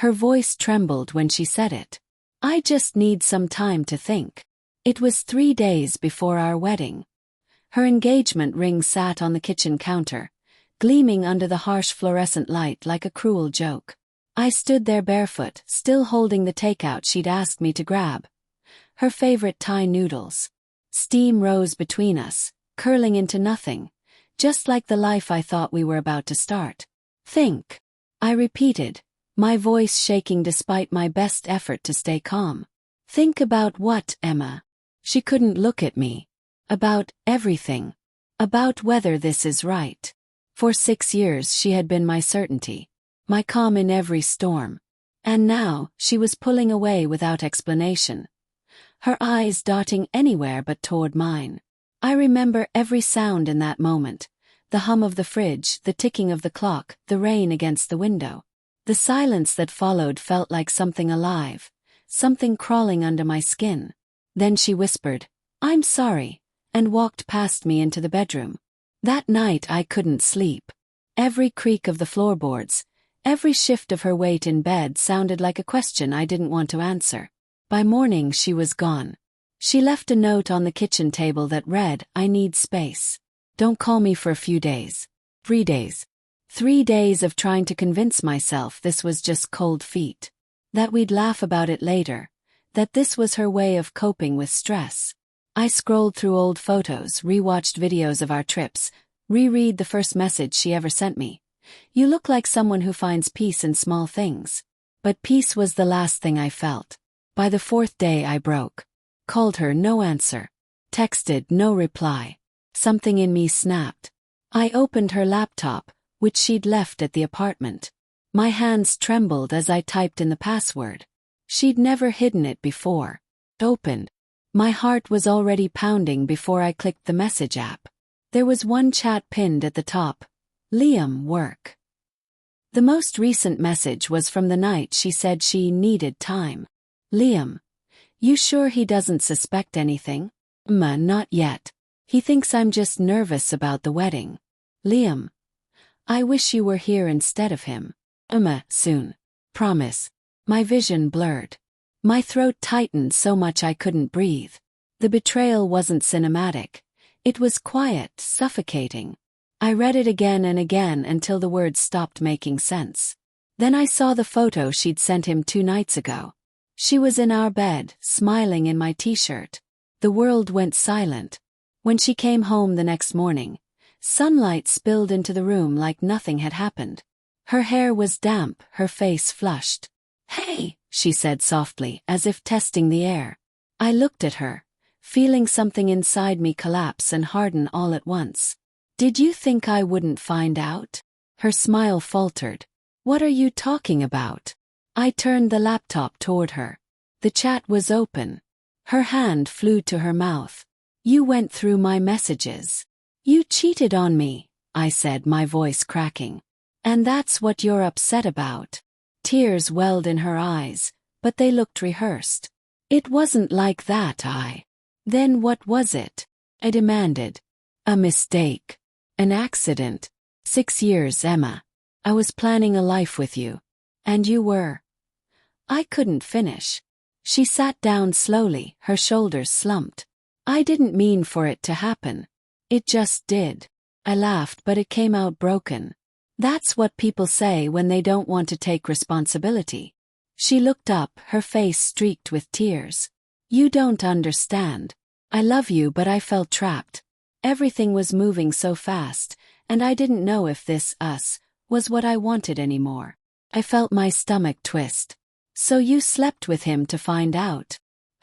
Her voice trembled when she said it. I just need some time to think. It was 3 days before our wedding. Her engagement ring sat on the kitchen counter, gleaming under the harsh fluorescent light like a cruel joke. I stood there barefoot, still holding the takeout she'd asked me to grab. Her favorite Thai noodles. Steam rose between us, curling into nothing, just like the life I thought we were about to start. Think, I repeated, my voice shaking despite my best effort to stay calm. Think about what, Emma? She couldn't look at me. About everything. About whether this is right. For 6 years she had been my certainty, my calm in every storm. And now, she was pulling away without explanation. Her eyes darting anywhere but toward mine. I remember every sound in that moment. The hum of the fridge, the ticking of the clock, the rain against the window. The silence that followed felt like something alive, something crawling under my skin. Then she whispered, "I'm sorry," and walked past me into the bedroom. That night I couldn't sleep. Every creak of the floorboards, every shift of her weight in bed sounded like a question I didn't want to answer. By morning she was gone. She left a note on the kitchen table that read, "I need space. Don't call me for a few days." 3 days. 3 days of trying to convince myself this was just cold feet. That we'd laugh about it later. That this was her way of coping with stress. I scrolled through old photos, rewatched videos of our trips, reread the first message she ever sent me. You look like someone who finds peace in small things. But peace was the last thing I felt. By the 4th day I broke. Called her, no answer. Texted, no reply. Something in me snapped. I opened her laptop, which she'd left at the apartment. My hands trembled as I typed in the password. She'd never hidden it before. Opened. My heart was already pounding before I clicked the message app. There was one chat pinned at the top. Liam, work. The most recent message was from the night she said she needed time. Liam. You sure he doesn't suspect anything? Not yet. He thinks I'm just nervous about the wedding. Liam. I wish you were here instead of him. Soon. Promise. My vision blurred. My throat tightened so much I couldn't breathe. The betrayal wasn't cinematic. It was quiet, suffocating. I read it again and again until the words stopped making sense. Then I saw the photo she'd sent him 2 nights ago. She was in our bed, smiling in my t-shirt. The world went silent. When she came home the next morning, sunlight spilled into the room like nothing had happened. Her hair was damp, her face flushed. "Hey," she said softly, as if testing the air. I looked at her, feeling something inside me collapse and harden all at once. "Did you think I wouldn't find out?" Her smile faltered. "What are you talking about?" I turned the laptop toward her. The chat was open. Her hand flew to her mouth. "You went through my messages. You cheated on me," I said, my voice cracking. "And that's what you're upset about." Tears welled in her eyes, but they looked rehearsed. "It wasn't like that, Then what was it?" I demanded. "A mistake. An accident. 6 years, Emma. I was planning a life with you. And you were." I couldn't finish. She sat down slowly, her shoulders slumped. "I didn't mean for it to happen. It just did." I laughed, but it came out broken. "That's what people say when they don't want to take responsibility." She looked up, her face streaked with tears. "You don't understand. I love you, but I felt trapped. Everything was moving so fast, and I didn't know if this, us, was what I wanted anymore." I felt my stomach twist. "So you slept with him to find out?"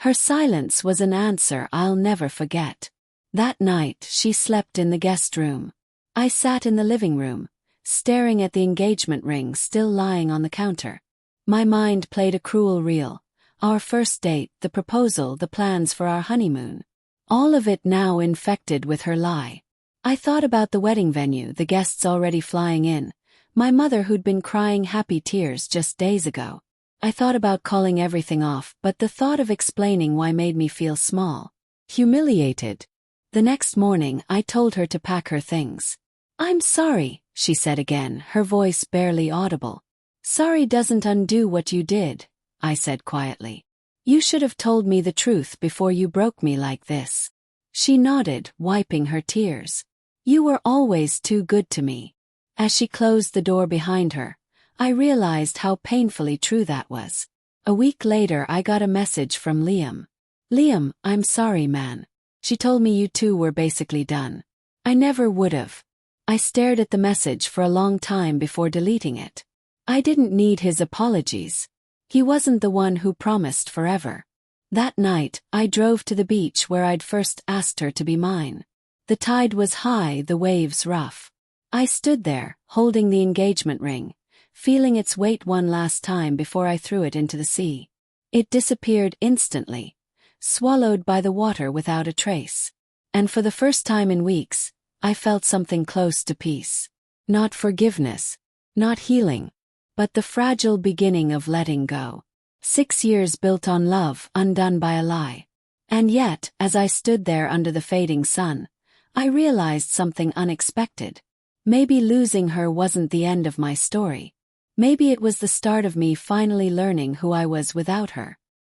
Her silence was an answer I'll never forget. That night, she slept in the guest room. I sat in the living room, staring at the engagement ring still lying on the counter. My mind played a cruel reel. Our first date, the proposal, the plans for our honeymoon. All of it now infected with her lie. I thought about the wedding venue, the guests already flying in, my mother who'd been crying happy tears just days ago. I thought about calling everything off, but the thought of explaining why made me feel small. Humiliated. The next morning, I told her to pack her things. "I'm sorry," she said again, her voice barely audible. Sorry doesn't undo what you did, I said quietly. You should have told me the truth before you broke me like this. She nodded, wiping her tears. You were always too good to me. As she closed the door behind her, I realized how painfully true that was. A week later I got a message from Liam. Liam, I'm sorry man. She told me you two were basically done. I never would've. I stared at the message for a long time before deleting it. I didn't need his apologies. He wasn't the one who promised forever. That night, I drove to the beach where I'd first asked her to be mine. The tide was high, the waves rough. I stood there, holding the engagement ring, feeling its weight one last time before I threw it into the sea. It disappeared instantly, swallowed by the water without a trace. And for the first time in weeks, I felt something close to peace. Not forgiveness, not healing, but the fragile beginning of letting go. 6 years built on love, undone by a lie. And yet, as I stood there under the fading sun, I realized something unexpected. Maybe losing her wasn't the end of my story. Maybe it was the start of me finally learning who I was without her.